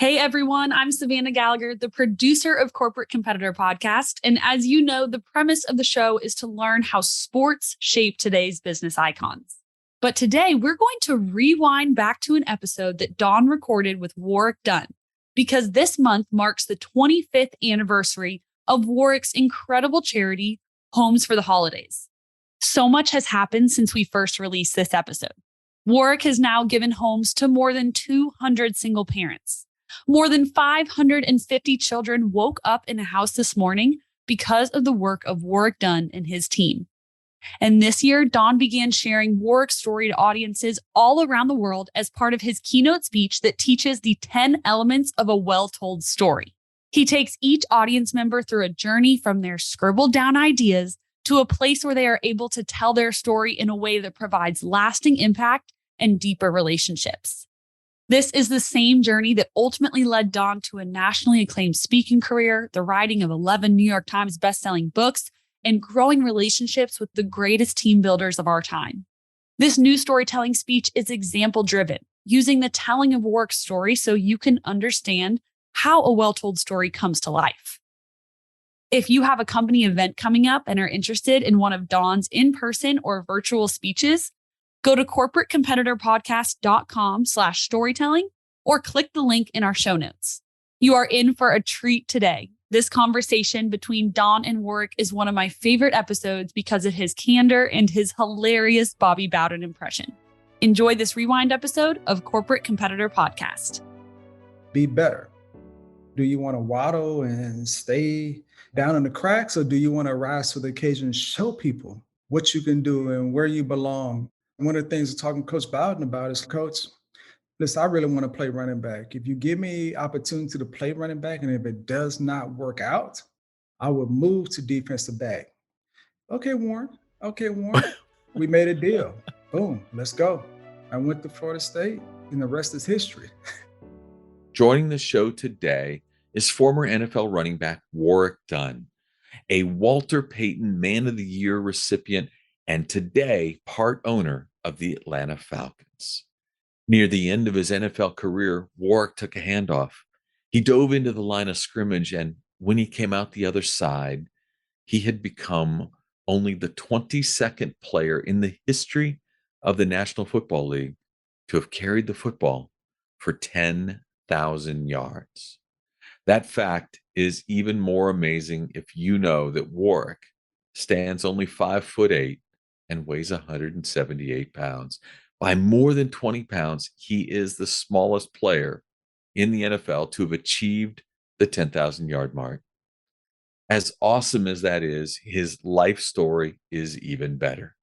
Hey everyone, I'm Savannah Gallagher, the producer of Corporate Competitor Podcast. And as you know, the premise of the show is to learn how sports shape today's business icons. But today we're going to rewind back to an episode that Dawn recorded with Warrick Dunn, because this month marks the 25th anniversary of Warrick's incredible charity, Homes for the Holidays. So much has happened since we first released this episode. Warrick has now given homes to more than 200 single parents. More than 550 children woke up in a house this morning because of the work of Warrick Dunn and his team. And this year, Dawn began sharing Warrick's story to audiences all around the world as part of his keynote speech that teaches the 10 elements of a well-told story. He takes each audience member through a journey from their scribbled down ideas to a place where they are able to tell their story in a way that provides lasting impact and deeper relationships. This is the same journey that ultimately led Dawn to a nationally acclaimed speaking career, the writing of 11 New York Times bestselling books, and growing relationships with the greatest team builders of our time. This new storytelling speech is example-driven, using the telling of Warrick's story so you can understand how a well-told story comes to life. If you have a company event coming up and are interested in one of Dawn's in-person or virtual speeches, go to corporatecompetitorpodcast.com/storytelling or click the link in our show notes. You are in for a treat today. This conversation between Dawn and Warrick is one of my favorite episodes because of his candor and his hilarious Bobby Bowden impression. Enjoy this rewind episode of Corporate Competitor Podcast. Be better. Do you want to waddle and stay down in the cracks, or do you want to rise to the occasion and show people what you can do and where you belong? One of the things I'm talking to Coach Bowden about is, Coach, listen, I really want to play running back. If you give me opportunity to play running back, and if it does not work out, I would move to defensive back. Okay, Warren. We made a deal. Boom, let's go. I went to Florida State, and the rest is history. Joining the show today is former NFL running back Warrick Dunn, a Walter Payton Man of the Year recipient, and today part owner of the Atlanta Falcons. Near the end of his NFL career, Warrick took a handoff. He dove into the line of scrimmage, and when he came out the other side, he had become only the 22nd player in the history of the National Football League to have carried the football for 10,000 yards. That fact is even more amazing if you know that Warrick stands only 5'8" and weighs 178 pounds. By more than 20 pounds, he is the smallest player in the NFL to have achieved the 10,000-yard mark. As awesome as that is, his life story is even better.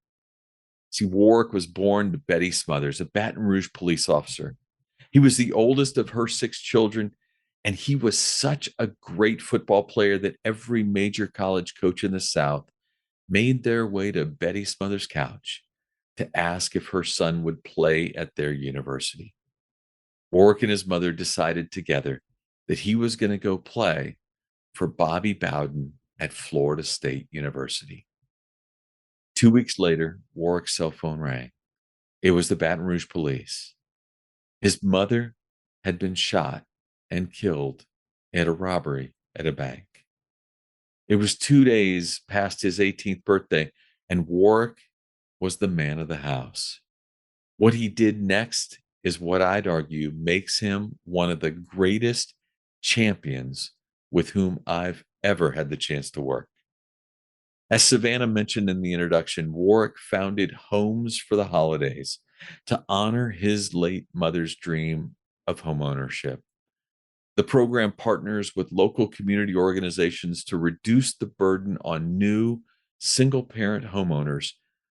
See, Warrick was born to Betty Smothers, a Baton Rouge police officer. He was the oldest of her 6 children, and he was such a great football player that every major college coach in the South made their way to Betty Smothers' couch to ask if her son would play at their university. Warrick and his mother decided together that he was going to go play for Bobby Bowden at Florida State University. 2 weeks later, Warrick's cell phone rang. It was the Baton Rouge police. His mother had been shot and killed at a robbery at a bank. It was 2 days past his 18th birthday, and Warrick was the man of the house. What he did next is what I'd argue makes him one of the greatest champions with whom I've ever had the chance to work. As Savannah mentioned in the introduction, Warrick founded Homes for the Holidays to honor his late mother's dream of homeownership. The program partners with local community organizations to reduce the burden on new single-parent homeowners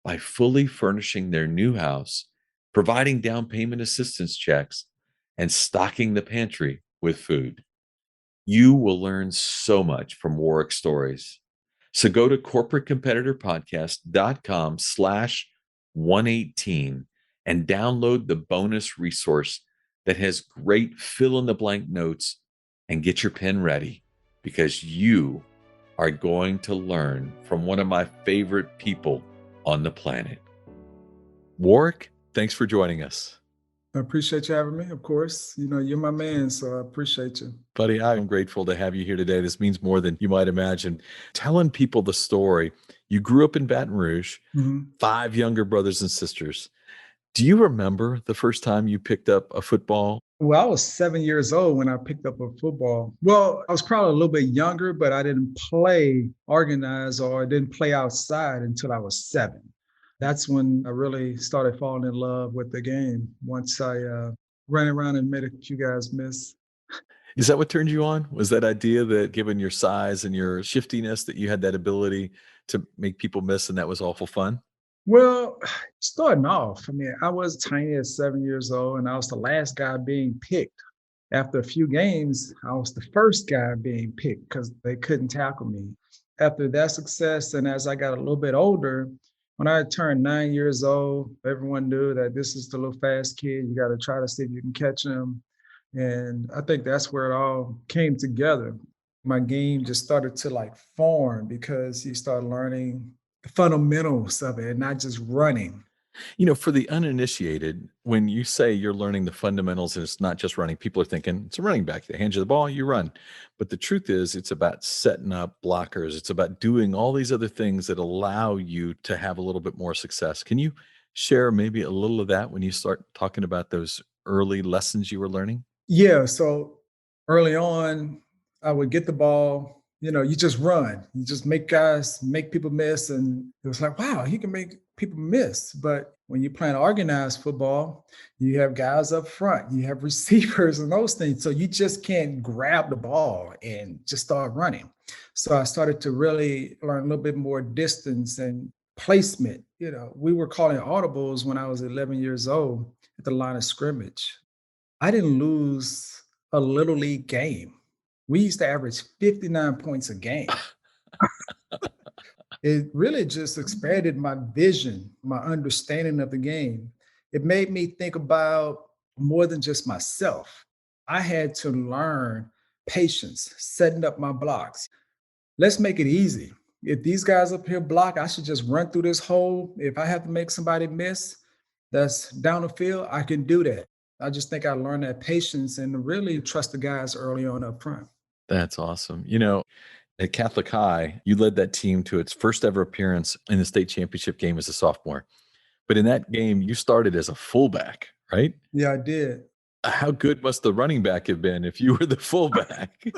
by fully furnishing their new house, providing down payment assistance checks, and stocking the pantry with food. You will learn so much from Warrick's stories. So go to corporatecompetitorpodcast.com/118 and download the bonus resource that has great fill-in-the-blank notes, and get your pen ready, because you are going to learn from one of my favorite people on the planet. Warrick, thanks for joining us. I appreciate you having me, of course. You're my man, so I appreciate you. Buddy, I'm grateful to have you here today. This means more than you might imagine. Telling people the story. You grew up in Baton Rouge, Mhm. 5 younger brothers and sisters. Do you remember the first time you picked up a football? Well, I was 7 years old when I picked up a football. Well, I was probably a little bit younger, but I didn't play organized or I didn't play outside until I was 7. That's when I really started falling in love with the game once I ran around and made a few guys miss. Is that what turned you on? Was that idea that given your size and your shiftiness that you had that ability to make people miss and that was awful fun? Well, starting off, I mean, I was tiny at 7 years old and I was the last guy being picked. After a few games, I was the first guy being picked because they couldn't tackle me. After that success, and as I got a little bit older, when I turned 9 years old, everyone knew that this is the little fast kid. You got to try to see if you can catch him. And I think that's where it all came together. My game just started to like form because you start learning the fundamentals of it and not just running. For the uninitiated, when you say you're learning the fundamentals and it's not just running, people are thinking it's a running back. They hand you the ball, you run. But the truth is, it's about setting up blockers. It's about doing all these other things that allow you to have a little bit more success. Can you share maybe a little of that when you start talking about those early lessons you were learning? Yeah, so early on, I would get the ball, you just run. You just make people miss. And it was like, wow, he can make people miss. But when you're playing organized football, you have guys up front, you have receivers and those things. So you just can't grab the ball and just start running. So I started to really learn a little bit more distance and placement. We were calling audibles when I was 11 years old at the line of scrimmage. I didn't lose a little league game. We used to average 59 points a game. It really just expanded my vision, my understanding of the game. It made me think about more than just myself. I had to learn patience, setting up my blocks. Let's make it easy. If these guys up here block, I should just run through this hole. If I have to make somebody miss that's down the field, I can do that. I just think I learned that patience and really trust the guys early on up front. That's awesome. At Catholic High, you led that team to its first ever appearance in the state championship game as a sophomore. But in that game, you started as a fullback, right? Yeah, I did. How good must the running back have been if you were the fullback?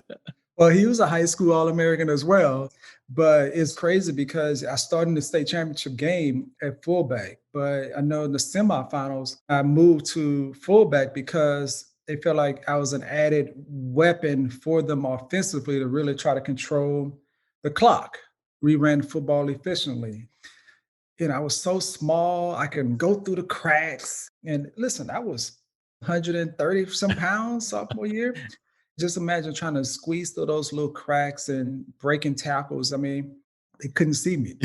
Well, he was a high school All American as well. But it's crazy because I started in the state championship game at fullback. But I know in the semifinals, I moved to fullback because they felt like I was an added weapon for them offensively to really try to control the clock. We ran football efficiently. I was so small, I can go through the cracks. And listen, I was 130 some pounds sophomore year. Just imagine trying to squeeze through those little cracks and breaking tackles. I mean, they couldn't see me.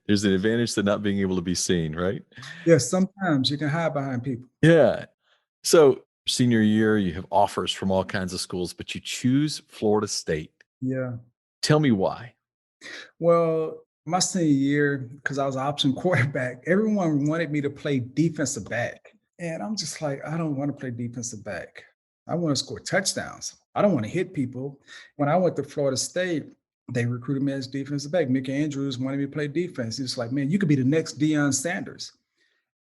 There's an advantage to not being able to be seen, right? Yes, sometimes you can hide behind people. Yeah. So, senior year, you have offers from all kinds of schools, but you choose Florida State. Yeah. Tell me why. Well, my senior year, because I was an option quarterback, everyone wanted me to play defensive back. And I'm just like, I don't want to play defensive back. I want to score touchdowns. I don't want to hit people. When I went to Florida State, they recruited me as defensive back. Mickey Andrews wanted me to play defense. He was like, man, you could be the next Deion Sanders.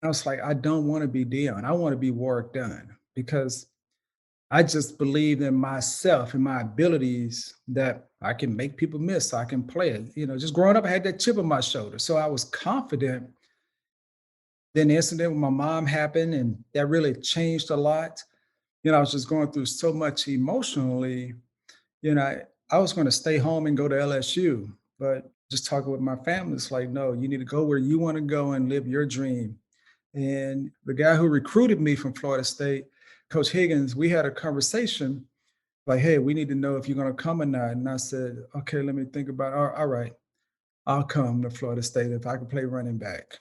I was like, I don't want to be Deion. I want to be Warrick Dunn because I just believed in myself and my abilities that I can make people miss. So I can play it. Just growing up, I had that chip on my shoulder. So I was confident. Then the incident with my mom happened, and that really changed a lot. I was just going through so much emotionally. I was going to stay home and go to LSU, but just talking with my family, it's like, no, you need to go where you want to go and live your dream. And the guy who recruited me from Florida State, Coach Higgins, we had a conversation like, hey, we need to know if you're going to come or not. And I said, okay, let me think about it. All right, I'll come to Florida State if I can play running back.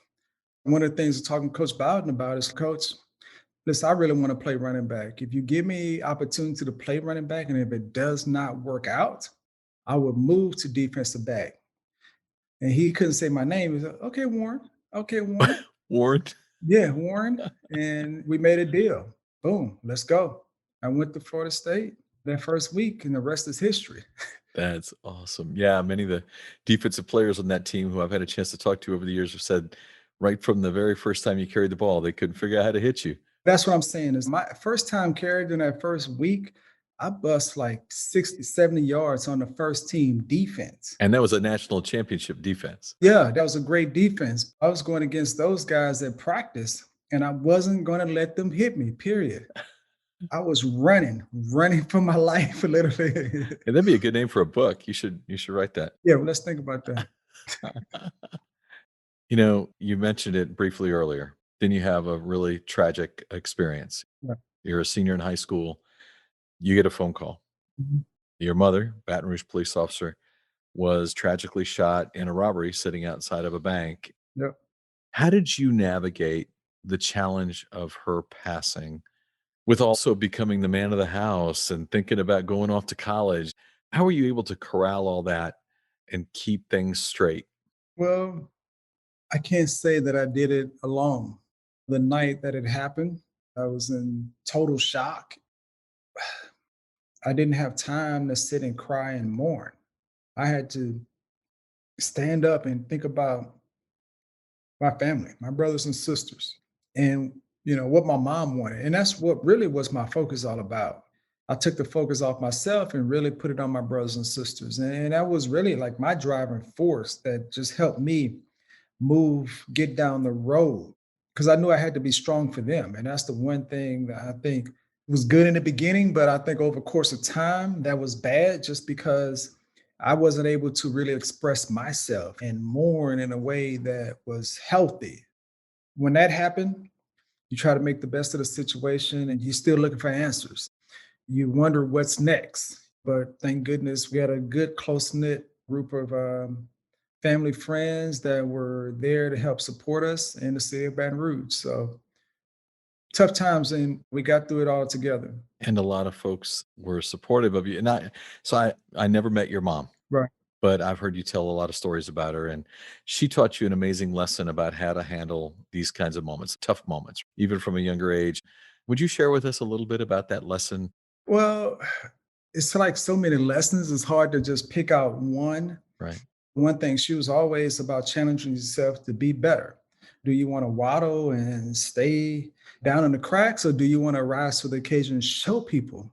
One of the things I'm talking to Coach Bowden about is, Coach, listen, I really want to play running back. If you give me opportunity to play running back, and if it does not work out, I would move to defensive back. And he couldn't say my name. He said, okay, Warren. Okay, Warren. Warren. Yeah, Warren, and we made a deal. Boom, let's go. I went to Florida State that first week, and the rest is history. That's awesome. Yeah, many of the defensive players on that team who I've had a chance to talk to over the years have said right from the very first time you carried the ball, they couldn't figure out how to hit you. That's what I'm saying is my first time carried in that first week, I bust like 60, 70 yards on the first team defense. And that was a national championship defense. Yeah, that was a great defense. I was going against those guys at practice, and I wasn't going to let them hit me, period. I was running for my life, literally. And that'd be a good name for a book. You should write that. Yeah, well, let's think about that. You mentioned it briefly earlier. Then you have a really tragic experience. Yeah. You're a senior in high school. You get a phone call. Mhm. Your mother, Baton Rouge police officer, was tragically shot in a robbery sitting outside of a bank. Yep. How did you navigate the challenge of her passing with also becoming the man of the house and thinking about going off to college? How were you able to corral all that and keep things straight? Well, I can't say that I did it alone. The night that it happened, I was in total shock. I didn't have time to sit and cry and mourn. I had to stand up and think about my family, my brothers and sisters, and what my mom wanted. And that's what really was my focus all about. I took the focus off myself and really put it on my brothers and sisters. And that was really like my driving force that just helped me get down the road because I knew I had to be strong for them. And that's the one thing that I think was good in the beginning, but I think over the course of time, that was bad just because I wasn't able to really express myself and mourn in a way that was healthy. When that happened, you try to make the best of the situation and you're still looking for answers. You wonder what's next. But thank goodness we had a good, close knit group of family friends that were there to help support us in the city of Baton Rouge. So tough times, and we got through it all together. And a lot of folks were supportive of you. And I never met your mom, Right. but I've heard you tell a lot of stories about her. And she taught you an amazing lesson about how to handle these kinds of moments, tough moments, even from a younger age. Would you share with us a little bit about that lesson? Well, it's like so many lessons. It's hard to just pick out one. Right. One thing, she was always about challenging yourself to be better. Do you want to waddle and stay down in the cracks, or do you want to rise to the occasion and show people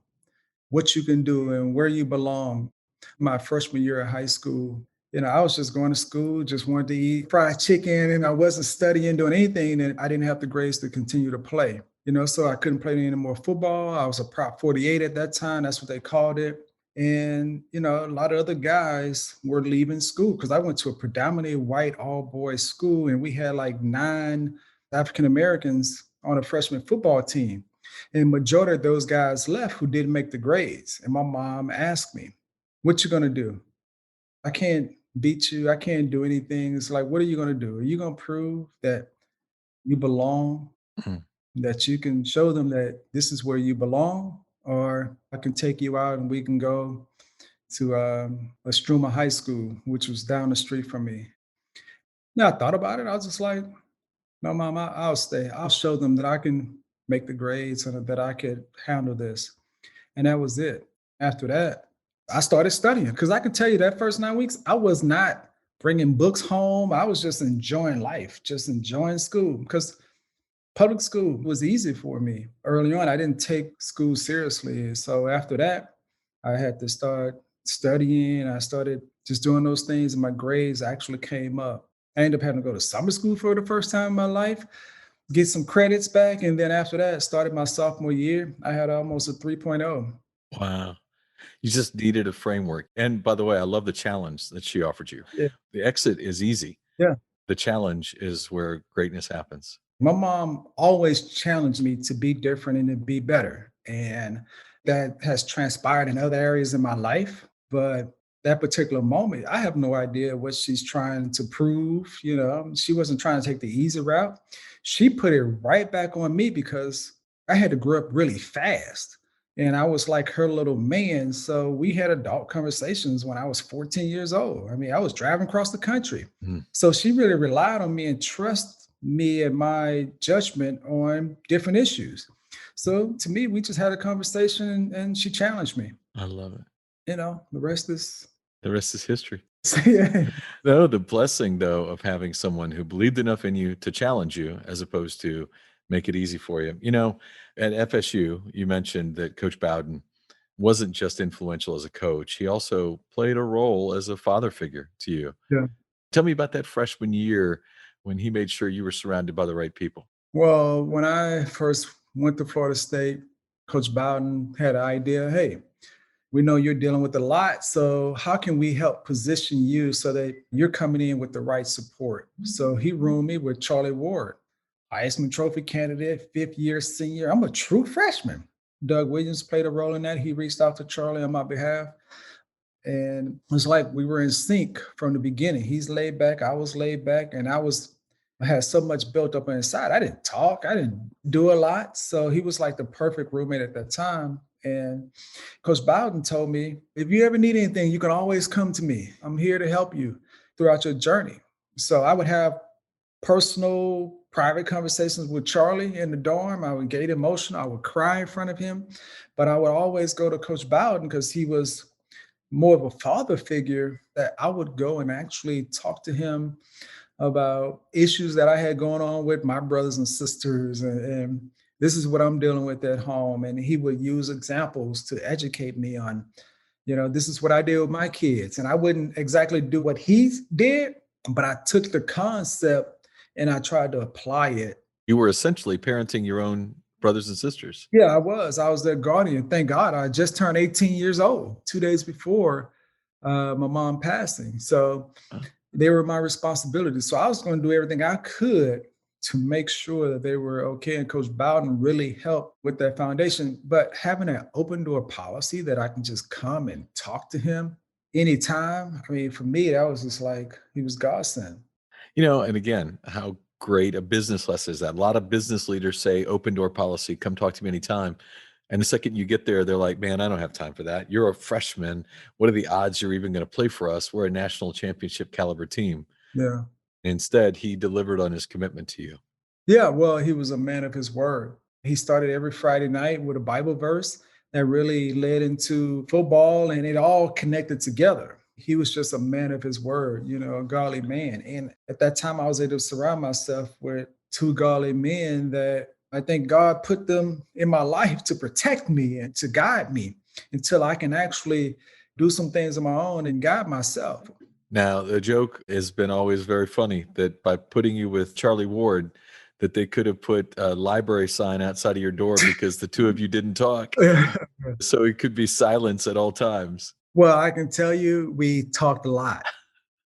what you can do and where you belong? My freshman year of high school, I was just going to school, just wanted to eat fried chicken, and I wasn't studying, doing anything, and I didn't have the grades to continue to play. So I couldn't play any more football. I was a prop 48 at that time. That's what they called it. And, a lot of other guys were leaving school because I went to a predominantly white all boys school and we had like 9 African Americans on a freshman football team. And majority of those guys left who didn't make the grades. And my mom asked me, what you gonna do? I can't beat you. I can't do anything. It's like, what are you gonna do? Are you gonna prove that you belong, Mhm. that you can show them that this is where you belong? Or I can take you out and we can go to Estruma High School, which was down the street from me. Now I thought about it. I was just like, no, mom, I'll stay. I'll show them that I can make the grades and that I could handle this. And that was it. After that, I started studying because I can tell you that first 9 weeks, I was not bringing books home. I was just enjoying life, just enjoying school because public school was easy for me. Early on, I didn't take school seriously. So after that, I had to start studying. I started just doing those things, and my grades actually came up. I ended up having to go to summer school for the first time in my life, get some credits back. And then after that, started my sophomore year. I had almost a 3.0. Wow. You just needed a framework. And by the way, I love the challenge that she offered you. Yeah. The exit is easy. Yeah. The challenge is where greatness happens. My mom always challenged me to be different and to be better. And that has transpired in other areas in my life. But that particular moment, I have no idea what she's trying to prove. She wasn't trying to take the easy route. She put it right back on me because I had to grow up really fast. And I was like her little man. So we had adult conversations when I was 14 years old. I mean, I was driving across the country. Mhm. So she really relied on me and trust me and my judgment on different issues. So to me, we just had a conversation and she challenged me. I love it. The rest is, The rest is history. yeah. No, the blessing though of having someone who believed enough in you to challenge you as opposed to make it easy for you. At FSU, you mentioned that Coach Bowden wasn't just influential as a coach, he also played a role as a father figure to you. Yeah. Tell me about that freshman year when he made sure you were surrounded by the right people. Well, when I first went to Florida State, Coach Bowden had an idea. Hey, we know you're dealing with a lot. So, how can we help position you so that you're coming in with the right support? So, he roomed me with Charlie Ward, Heisman Trophy candidate, fifth year senior. I'm a true freshman. Doug Williams played a role in that. He reached out to Charlie on my behalf. And it was like we were in sync from the beginning. He's laid back, I was laid back, and I had so much built up inside. I didn't talk, I didn't do a lot. So he was like the perfect roommate at that time. And Coach Bowden told me, if you ever need anything, you can always come to me. I'm here to help you throughout your journey. So I would have personal, private conversations with Charlie in the dorm. I would get emotional. I would cry in front of him. But I would always go to Coach Bowden because he was more of a father figure that I would go and actually talk to him about issues that I had going on with my brothers and sisters. And this is what I'm dealing with at home. And he would use examples to educate me on, this is what I did with my kids. And I wouldn't exactly do what he did, but I took the concept and I tried to apply it. You were essentially parenting your own brothers and sisters. Yeah, I was. I was their guardian. Thank God. I just turned 18 years old 2 days before my mom passing. So they were my responsibility. So I was going to do everything I could to make sure that they were okay. And Coach Bowden really helped with that foundation. But having an open door policy that I can just come and talk to him anytime, I mean, for me, that was just like he was godsend. And again, how great a business lesson is that. A lot of business leaders say open door policy, come talk to me anytime. And the second you get there, they're like, man, I don't have time for that. You're a freshman. What are the odds you're even going to play for us? We're a national championship caliber team. Yeah. Instead, he delivered on his commitment to you. Yeah, well, he was a man of his word. He started every Friday night with a Bible verse that really led into football, and it all connected together. He was just a man of his word, a godly man. And at that time, I was able to surround myself with two godly men that I think God put them in my life to protect me and to guide me until I can actually do some things on my own and guide myself. Now, the joke has been always very funny that by putting you with Charlie Ward, that they could have put a library sign outside of your door because the two of you didn't talk. So it could be silence at all times. Well, I can tell you, we talked a lot.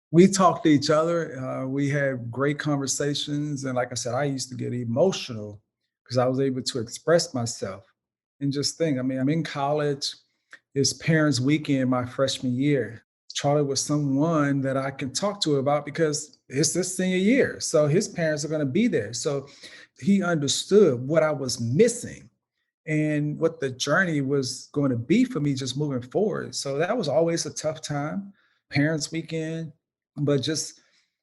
We talked to each other. We had great conversations. And like I said, I used to get emotional because I was able to express myself and just think, I mean, I'm in college. It's parents' weekend my freshman year. Charlie was someone that I can talk to about because it's this senior year. So his parents are going to be there. So he understood what I was missing and what the journey was going to be for me just moving forward. So that was always a tough time, parents' weekend, but just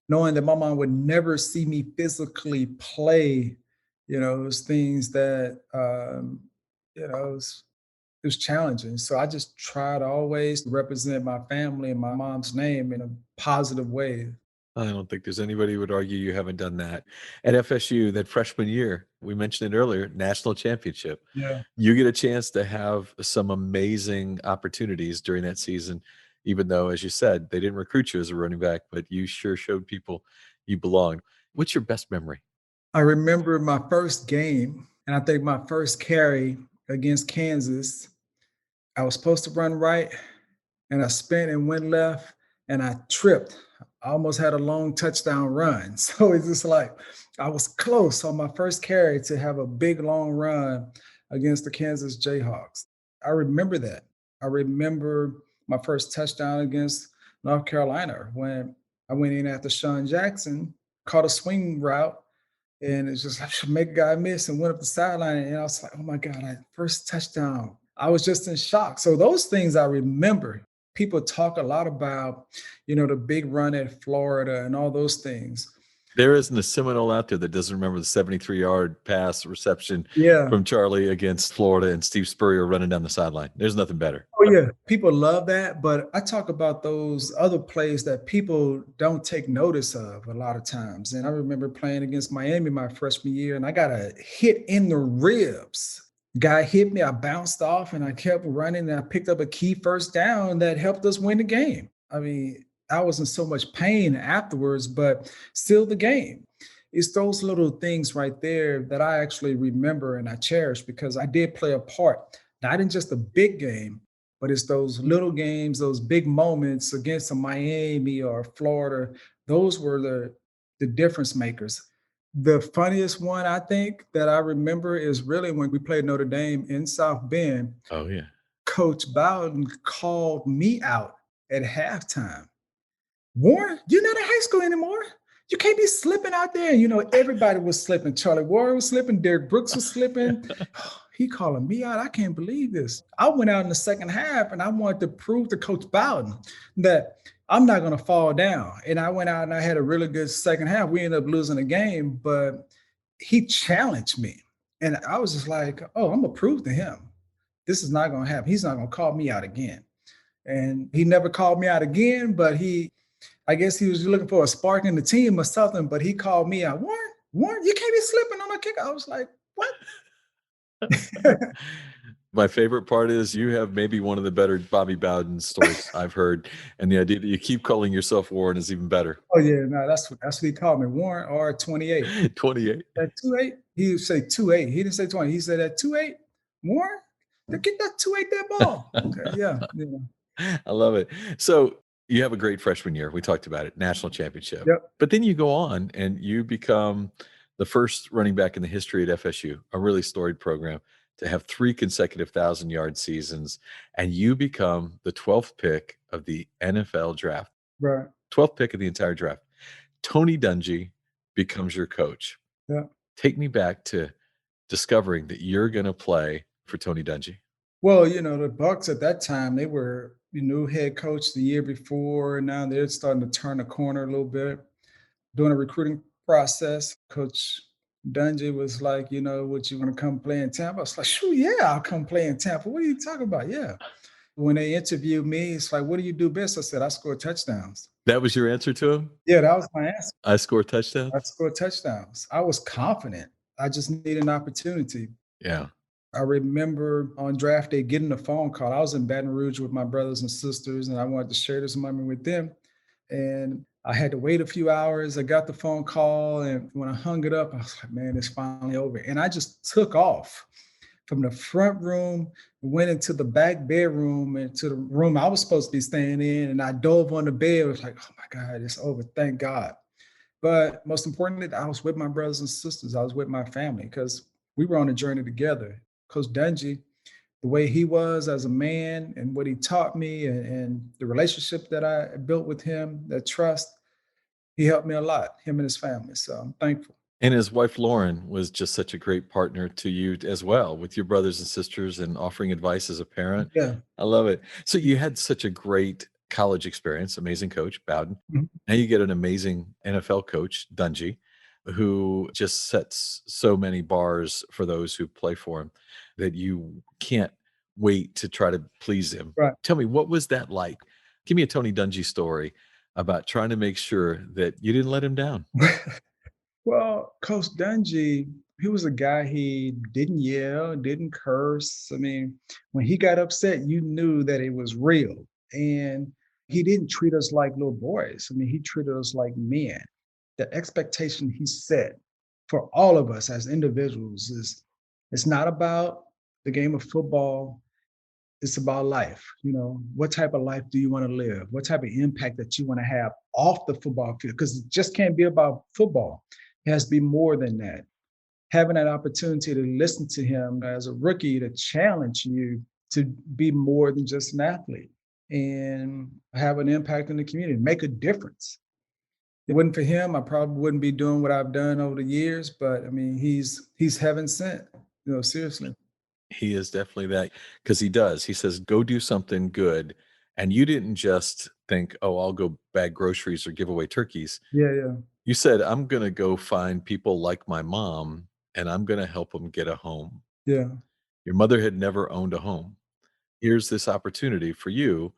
knowing that my mom would never see me physically play, those things that, it was challenging. So I just tried to always represent my family and my mom's name in a positive way. I don't think there's anybody who would argue you haven't done that. At FSU, that freshman year, we mentioned it earlier, national championship. Yeah. You get a chance to have some amazing opportunities during that season, even though, as you said, they didn't recruit you as a running back, but you sure showed people you belonged. What's your best memory? I remember my first game, and I think my first carry against Kansas. I was supposed to run right, and I spent and went left, and I tripped. I almost had a long touchdown run. So it's just like I was close on my first carry to have a big, long run against the Kansas Jayhawks. I remember that. I remember my first touchdown against North Carolina when I went in after Sean Jackson, caught a swing route, and it's just I should make a guy miss and went up the sideline. And I was like, oh my God, first touchdown. I was just in shock. So those things I remember. People talk a lot about, the big run at Florida and all those things. There isn't a Seminole out there that doesn't remember the 73-yard pass reception Yeah. from Charlie against Florida and Steve Spurrier running down the sideline. There's nothing better. Oh, yeah. People love that. But I talk about those other plays that people don't take notice of a lot of times. And I remember playing against Miami my freshman year, and I got a hit in the ribs. Guy hit me, I bounced off, and I kept running, and I picked up a key first down that helped us win the game. I mean, I was in so much pain afterwards, but still the game. It's those little things right there that I actually remember and I cherish because I did play a part, not in just a big game, but it's those little games, those big moments against a Miami or Florida. Those were the difference makers. The funniest one I think that I remember is really when we played Notre Dame in South Bend. Oh, yeah. Coach Bowden called me out at halftime. Warren, you're not in high school anymore. You can't be slipping out there. You know, everybody was slipping. Charlie Warren was slipping. Derek Brooks was slipping. He calling me out. I can't believe this. I went out in the second half and I wanted to prove to Coach Bowden that I'm not going to fall down. And I went out and I had a really good second half. We ended up losing the game, but he challenged me. And I was just like, oh, I'm going to prove to him this is not going to happen. He's not going to call me out again. And he never called me out again, but I guess he was looking for a spark in the team or something, but he called me out. Warren, you can't be slipping on a kick. I was like, what? My favorite part is you have maybe one of the better Bobby Bowden stories I've heard. And the idea that you keep calling yourself Warren is even better. Oh, yeah. No, that's what he called me. Warren or 28. 28. At 2-8, he would say 2-8. He didn't say 20. He said at 2-8, Warren, get that 2-8 that ball. Okay, yeah. I love it. So you have a great freshman year. We talked about it, national championship. Yep. But then you go on and you become the first running back in the history at FSU, a really storied program, to have 3 consecutive 1,000-yard seasons. And you become the 12th pick of the NFL draft. Right. 12th pick of the entire draft. Tony Dungy becomes your coach. Yeah. Take me back to discovering that you're going to play for Tony Dungy. Well, the Bucks at that time, they were new head coach the year before. And now they're starting to turn the corner a little bit, doing a recruiting process. Coach Dungy was like, would you want to come play in Tampa? I was like, sure, yeah, I'll come play in Tampa. What are you talking about? Yeah. When they interviewed me, it's like, what do you do best? I said, I score touchdowns. That was your answer to him? Yeah, that was my answer. I score touchdowns? I score touchdowns. I was confident. I just needed an opportunity. Yeah. I remember on draft day getting a phone call. I was in Baton Rouge with my brothers and sisters, and I wanted to share this moment with them. And I had to wait a few hours. I got the phone call, and when I hung it up, I was like, man, it's finally over. And I just took off from the front room, went into the back bedroom, into the room I was supposed to be staying in, and I dove on the bed. It was like, oh my God, it's over. Thank God. But most importantly, I was with my brothers and sisters. I was with my family because we were on a journey together. Coach Dungy, the way he was as a man and what he taught me and the relationship that I built with him, that trust, he helped me a lot, him and his family. So I'm thankful. And his wife, Lauren, was just such a great partner to you as well with your brothers and sisters and offering advice as a parent. Yeah. I love it. So you had such a great college experience, amazing coach, Bowden. Mm-hmm. Now you get an amazing NFL coach, Dungy, who just sets so many bars for those who play for him that you can't wait to try to please him. Right. Tell me, what was that like? Give me a Tony Dungy story about trying to make sure that you didn't let him down. Well, Coach Dungy, he was a guy, he didn't yell, didn't curse. I mean, when he got upset, you knew that it was real. And he didn't treat us like little boys. I mean, he treated us like men. The expectation he set for all of us as individuals is, it's not about the game of football. It's about life. What type of life do you want to live? What type of impact that you want to have off the football field? Because it just can't be about football. It has to be more than that. Having that opportunity to listen to him as a rookie, to challenge you to be more than just an athlete and have an impact in the community, make a difference. If it wasn't for him, I probably wouldn't be doing what I've done over the years, but I mean, he's heaven sent, seriously. He is definitely that, because he does. He says, go do something good. And you didn't just think, oh, I'll go bag groceries or give away turkeys. Yeah. You said, I'm going to go find people like my mom and I'm going to help them get a home. Yeah. Your mother had never owned a home. Here's this opportunity for you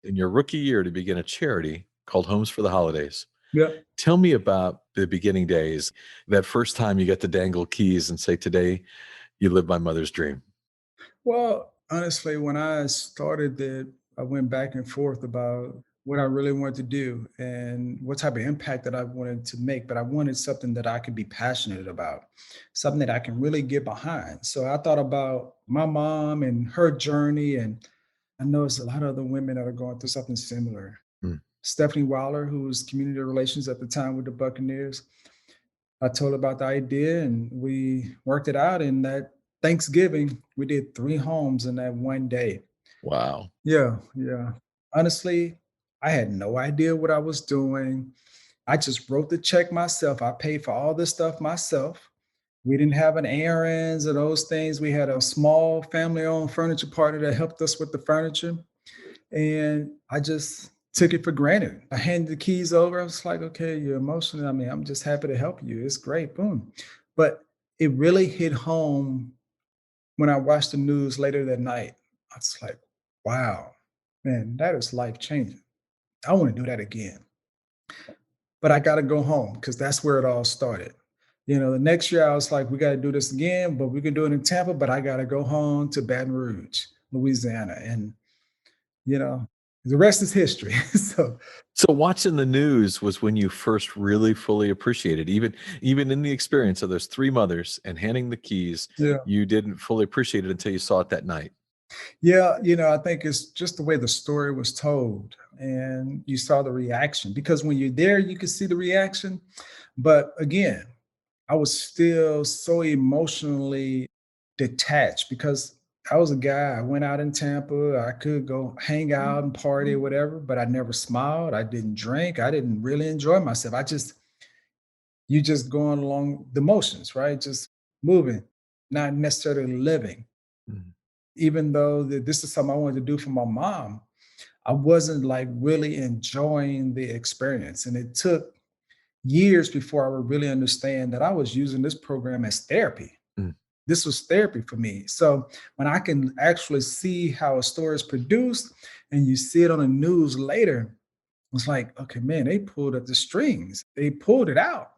in your rookie year to begin a charity called Homes for the Holidays. Yep. Tell me about the beginning days, that first time you get to dangle keys and say, today you live my mother's dream. Well, honestly, when I started that, I went back and forth about what I really wanted to do and what type of impact that I wanted to make. But I wanted something that I could be passionate about, something that I can really get behind. So I thought about my mom and her journey. And I know it's a lot of other women that are going through something similar. Mm. Stephanie Wilder, who was community relations at the time with the Buccaneers, I told her about the idea and we worked it out. And that Thanksgiving, we did 3 homes in that one day. Wow. Yeah, yeah. Honestly, I had no idea what I was doing. I just wrote the check myself. I paid for all this stuff myself. We didn't have an errands or those things. We had a small family-owned furniture partner that helped us with the furniture. And I just took it for granted. I handed the keys over. I was like, okay, you're emotional. I mean, I'm just happy to help you. It's great. Boom. But it really hit home when I watched the news later that night. I was like, wow, man, that is life changing. I want to do that again. But I got to go home because that's where it all started. The next year I was like, we got to do this again, but we can do it in Tampa, but I got to go home to Baton Rouge, Louisiana. And you know, the rest is history. So So watching the news was when you first really fully appreciated, even in the experience of those three mothers and handing the keys, yeah, you didn't fully appreciate it until you saw it that night. yeah, I think it's just the way the story was told, and you saw the reaction. Because when you're there, you can see the reaction. But again, I was still so emotionally detached because I was a guy. I went out in Tampa. I could go hang out and party or whatever, but I never smiled. I didn't drink. I didn't really enjoy myself. You just going along the motions, right? Just moving, not necessarily living. Mhm. Even though this is something I wanted to do for my mom, I wasn't like really enjoying the experience. And it took years before I would really understand that I was using this program as therapy. Mm. This was therapy for me. So when I can actually see how a story is produced and you see it on the news later, it's like, okay, man, they pulled at the strings. They pulled it out.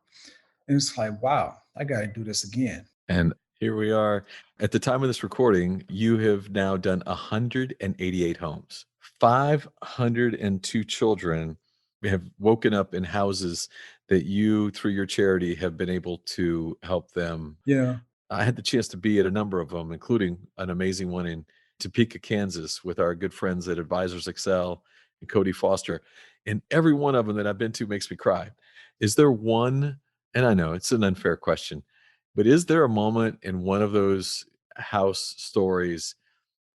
And it's like, wow, I got to do this again. And here we are. At the time of this recording, you have now done 188 homes. 502 children have woken up in houses that you, through your charity, have been able to help them. Yeah. I had the chance to be at a number of them, including an amazing one in Topeka, Kansas, with our good friends at Advisors Excel and Cody Foster. And every one of them that I've been to makes me cry. Is there one, and I know it's an unfair question, but is there a moment in one of those house stories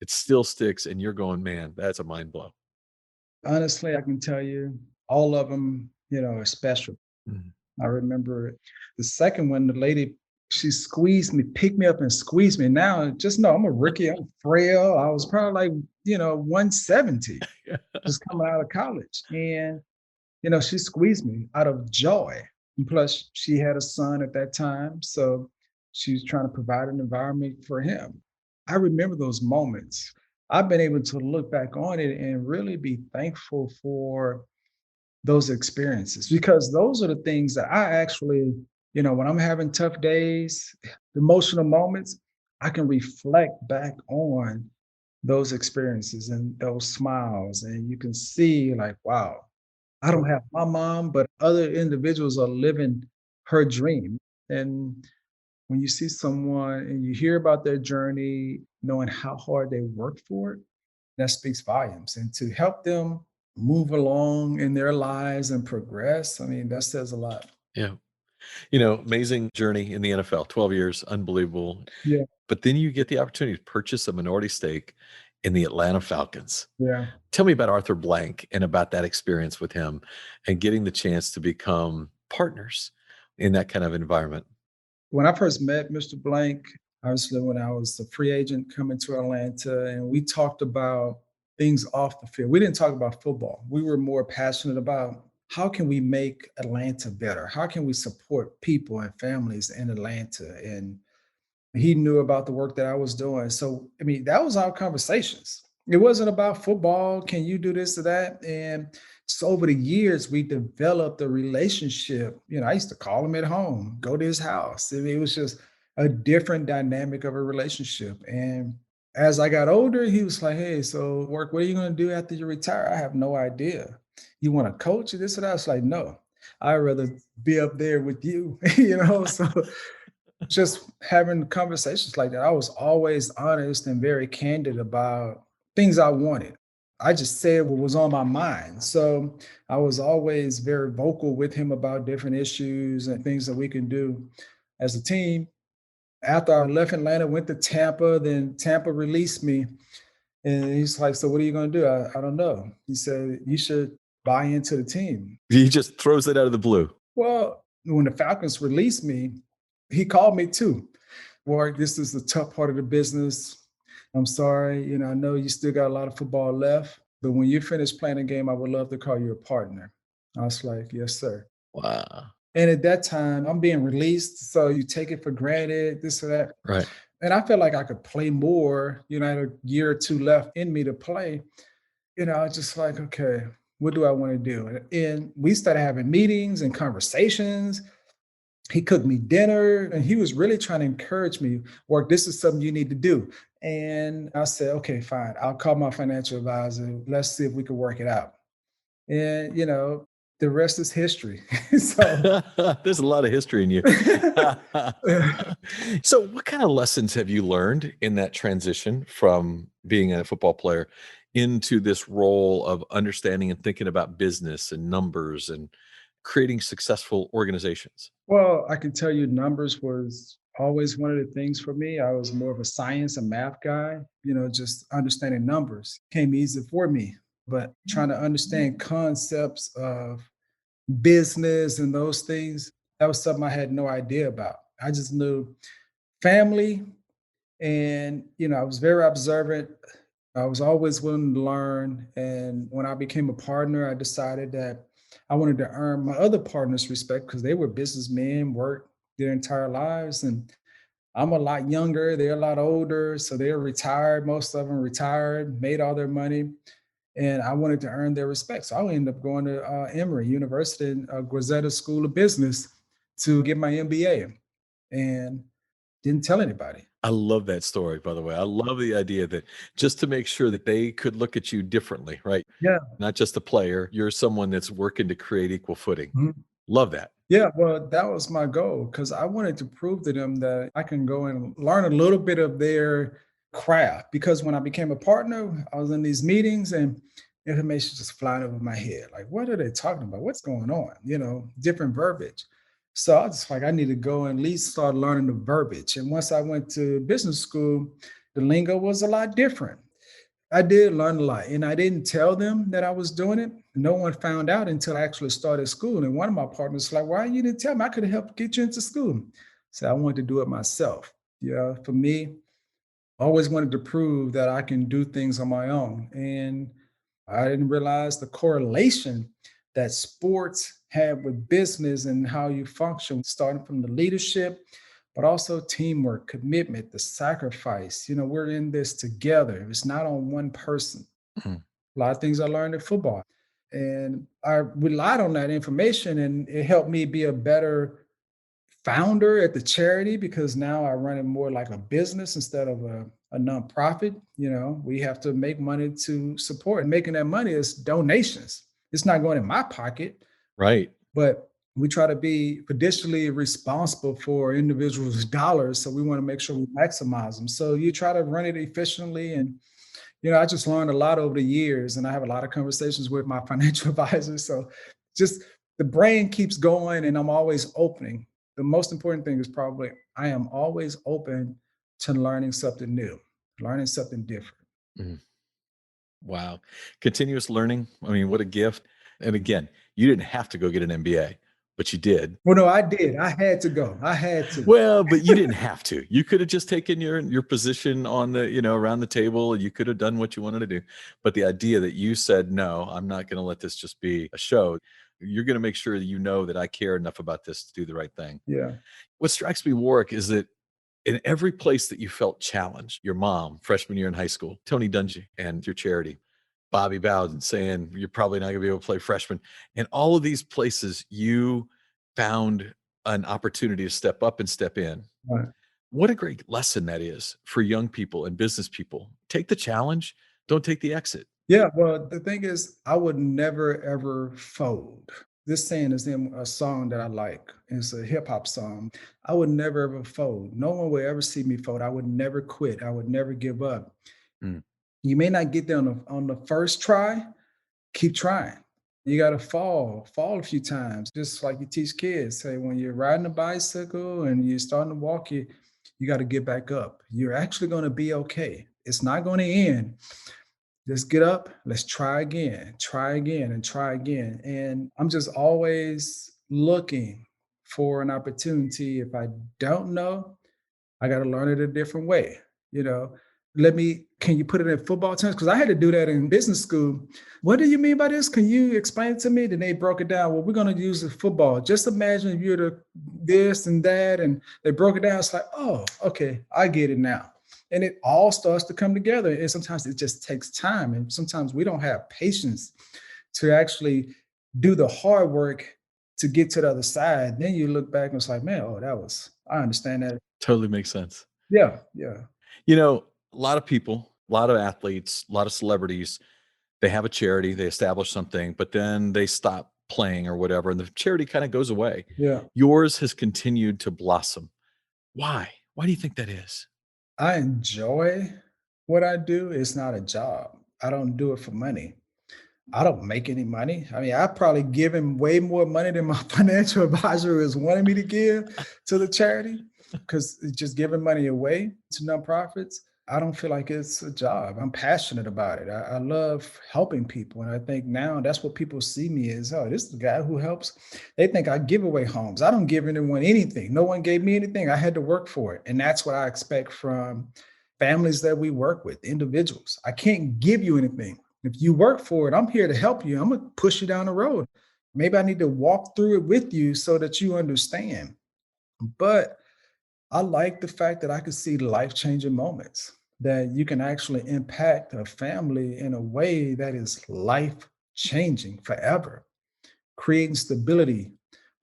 it still sticks and you're going, man, that's a mind blow? Honestly, I can tell you all of them, are special. Mhm. I remember the second one, the lady, she squeezed me, picked me up and squeezed me. Now, just know I'm a rookie. I'm frail. I was probably like, 170 just coming out of college. And, she squeezed me out of joy. And plus, she had a son at that time. So she was trying to provide an environment for him. I remember those moments. I've been able to look back on it and really be thankful for those experiences because those are the things that I actually, when I'm having tough days, emotional moments, I can reflect back on those experiences and those smiles. And you can see, like, wow, I don't have my mom, but other individuals are living her dream. And when you see someone and you hear about their journey, knowing how hard they worked for it, that speaks volumes. And to help them move along in their lives and progress, I mean, that says a lot. Yeah. Amazing journey in the NFL, 12 years, unbelievable. Yeah, But then you get the opportunity to purchase a minority stake in the Atlanta Falcons. yeah. Tell me about Arthur Blank and about that experience with him and getting the chance to become partners in that kind of environment. When I first met Mr. Blank, obviously when I was a free agent coming to Atlanta, and we talked about things off the field. We didn't talk about football. We were more passionate about how can we make Atlanta better? How can we support people and families in Atlanta? And he knew about the work that I was doing. So, I mean, that was our conversations. It wasn't about football. Can you do this or that? And so over the years, we developed a relationship. I used to call him at home, go to his house. I mean, it was just a different dynamic of a relationship. And as I got older, he was like, hey, so work, what are you going to do after you retire? I have no idea. You want to coach or this or that? I was like, no, I'd rather be up there with you, So just having conversations like that, I was always honest and very candid about things I wanted. I just said what was on my mind. So I was always very vocal with him about different issues and things that we can do as a team. After I left Atlanta, went to Tampa, then Tampa released me. And he's like, so what are you going to do? I don't know. He said, you should buy into the team. He just throws it out of the blue. Well, when the Falcons released me, he called me too. Warrick, this is the tough part of the business. I'm sorry. I know you still got a lot of football left, but when you finish playing a game, I would love to call you a partner. I was like, yes, sir. Wow. And at that time, I'm being released. So you take it for granted, this or that. Right. And I felt like I could play more. I had a year or two left in me to play. I was just like, okay, what do I want to do? And we started having meetings and conversations. He cooked me dinner and he was really trying to encourage me, Warrick, this is something you need to do. And I said, okay, fine. I'll call my financial advisor. Let's see if we can work it out. And, the rest is history. So there's a lot of history in you. So what kind of lessons have you learned in that transition from being a football player into this role of understanding and thinking about business and numbers and creating successful organizations? Well, I can tell you numbers was always one of the things for me. I was more of a science and math guy, just understanding numbers came easy for me. But trying to understand concepts of business and those things, that was something I had no idea about. I just knew family and, I was very observant. I was always willing to learn. And when I became a partner, I decided that I wanted to earn my other partners' respect because they were businessmen, worked their entire lives. And I'm a lot younger, they're a lot older. So they're retired. Most of them retired, made all their money. And I wanted to earn their respect. So I ended up going to Emory University and Grazetta School of Business to get my MBA and didn't tell anybody. I love that story, by the way. I love the idea that just to make sure that they could look at you differently, right? Yeah. Not just a player, you're someone that's working to create equal footing. Mhm. Love that. Yeah, well, that was my goal because I wanted to prove to them that I can go and learn a little bit of their craft. Because when I became a partner, I was in these meetings and information just flying over my head. Like, what are they talking about? What's going on? Different verbiage. So I was just like, I need to go and at least start learning the verbiage. And once I went to business school, the lingo was a lot different. I did learn a lot, and I didn't tell them that I was doing it. No one found out until I actually started school. And one of my partners was like, why you didn't tell me? I could have helped get you into school. So I wanted to do it myself. For me, I always wanted to prove that I can do things on my own. And I didn't realize the correlation that sports have with business and how you function, starting from the leadership, but also teamwork, commitment, the sacrifice. We're in this together. It's not on one person. Mhm. A lot of things I learned in football. And I relied on that information and it helped me be a better founder at the charity because now I run it more like a business instead of a nonprofit. We have to make money to support, and making that money is donations. It's not going in my pocket, Right. but we try to be fiduciarily responsible for individuals' dollars. So we want to make sure we maximize them. So you try to run it efficiently. And, I just learned a lot over the years and I have a lot of conversations with my financial advisors. So just the brain keeps going and I'm always opening. The most important thing is probably I am always open to learning something new, learning something different. Mhm. Wow. Continuous learning. I mean, what a gift. And again, you didn't have to go get an MBA, but you did. Well, no, I did. I had to go. I had to. Well, but you didn't have to. You could have just taken your position on the, around the table. You could have done what you wanted to do. But the idea that you said, no, I'm not going to let this just be a show. You're going to make sure that you know that I care enough about this to do the right thing. Yeah. What strikes me, Warrick, is that in every place that you felt challenged, your mom, freshman year in high school, Tony Dungy and your charity, Bobby Bowden saying you're probably not going to be able to play freshman. In all of these places, you found an opportunity to step up and step in. Right. What a great lesson that is for young people and business people. Take the challenge, don't take the exit. Yeah, well, the thing is, I would never, ever fold. This saying is in a song that I like. It's a hip hop song. I would never, ever fold. No one will ever see me fold. I would never quit. I would never give up. Mm. You may not get there on the first try. Keep trying. You got to fall a few times. Just like you teach kids, say when you're riding a bicycle and you're starting to walk, you got to get back up. You're actually going to be okay. It's not going to end. Just get up. Let's try again, and try again. And I'm just always looking for an opportunity. If I don't know, I got to learn it a different way. Can you put it in football terms? Because I had to do that in business school. What do you mean by this? Can you explain it to me? Then they broke it down. Well, we're going to use the football. Just imagine if you're the this and that, and they broke it down. It's like, oh, okay, I get it now. And it all starts to come together. And sometimes it just takes time. And sometimes we don't have patience to actually do the hard work to get to the other side. Then you look back and it's like, man, I understand that. Totally makes sense. Yeah. A lot of people, a lot of athletes, a lot of celebrities, they have a charity, they establish something, but then they stop playing or whatever, and the charity kind of goes away. Yeah. Yours has continued to blossom. Why? Why do you think that is? I enjoy what I do. It's not a job. I don't do it for money. I don't make any money. I mean, I've probably given way more money than my financial advisor is wanting me to give to the charity, because it's just giving money away to nonprofits. I don't feel like it's a job. I'm passionate about it. I love helping people. And I think now that's what people see me as, oh, this is the guy who helps. They think I give away homes. I don't give anyone anything. No one gave me anything. I had to work for it. And that's what I expect from families that we work with, individuals. I can't give you anything. If you work for it, I'm here to help you. I'm going to push you down the road. Maybe I need to walk through it with you so that you understand. But I like the fact that I could see life-changing moments, that you can actually impact a family in a way that is life-changing forever, creating stability,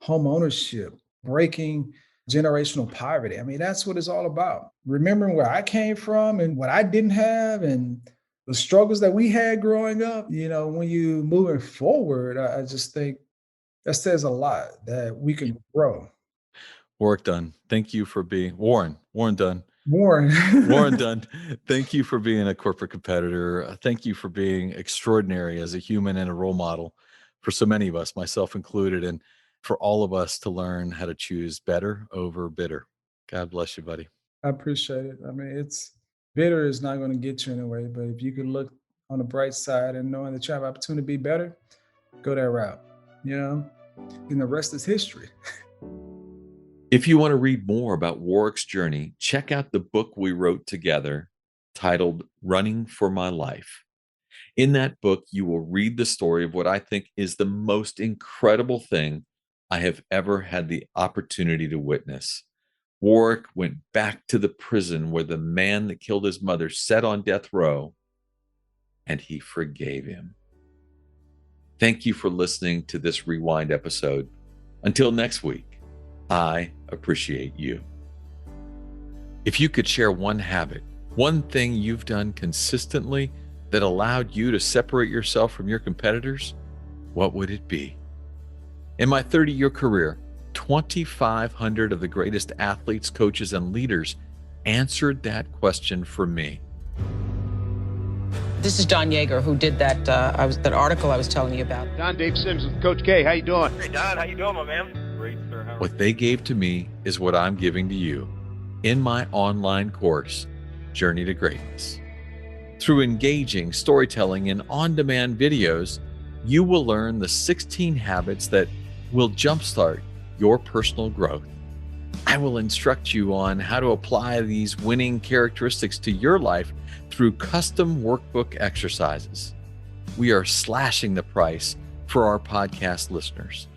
home ownership, breaking generational poverty. I mean, that's what it's all about. Remembering where I came from and what I didn't have and the struggles that we had growing up. When you moving forward, I just think that says a lot, that we can grow. Warrick Dunn, thank you for being Warren Dunn. Warren Dunn, thank you for being a corporate competitor. Thank you for being extraordinary as a human and a role model for so many of us, myself included, and for all of us to learn how to choose better over bitter. God bless you, buddy. I appreciate it. I mean, bitter is not going to get you anywhere, but if you can look on the bright side and knowing that you have opportunity to be better, go that route, and the rest is history. If you want to read more about Warrick's journey, check out the book we wrote together titled Running for My Life. In that book, you will read the story of what I think is the most incredible thing I have ever had the opportunity to witness. Warrick went back to the prison where the man that killed his mother sat on death row, and he forgave him. Thank you for listening to this Rewind episode. Until next week, I appreciate you. If you could share one habit, one thing you've done consistently that allowed you to separate yourself from your competitors, what would it be? In my 30-year career, 2,500 of the greatest athletes, coaches, and leaders answered that question for me. This is Don Yeager, who did that that article I was telling you about. Don, Dave Sims with Coach K. How you doing? Hey, Don. How you doing, my man? Great, sir. What they gave to me is what I'm giving to you in my online course, Journey to Greatness. Through engaging storytelling and on-demand videos, you will learn the 16 habits that will jumpstart your personal growth. I will instruct you on how to apply these winning characteristics to your life through custom workbook exercises. We are slashing the price for our podcast listeners.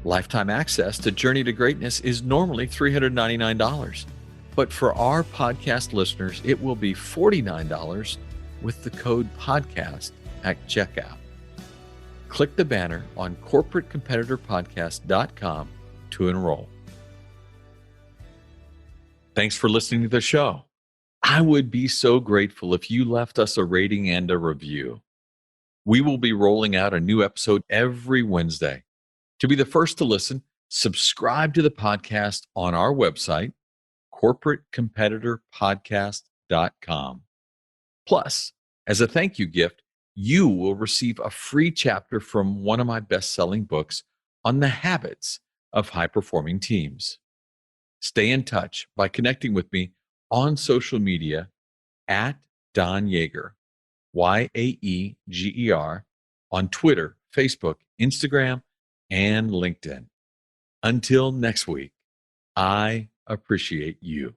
Lifetime access to Journey to Greatness is normally $399, but for our podcast listeners, it will be $49 with the code podcast at checkout. Click the banner on corporatecompetitorpodcast.com to enroll. Thanks for listening to the show. I would be so grateful if you left us a rating and a review. We will be rolling out a new episode every Wednesday. To be the first to listen, subscribe to the podcast on our website, corporatecompetitorpodcast.com. Plus, as a thank you gift, you will receive a free chapter from one of my best-selling books on the habits of high-performing teams. Stay in touch by connecting with me on social media at Don Yeager, Yaeger, on Twitter, Facebook, Instagram, and LinkedIn. Until next week, I appreciate you.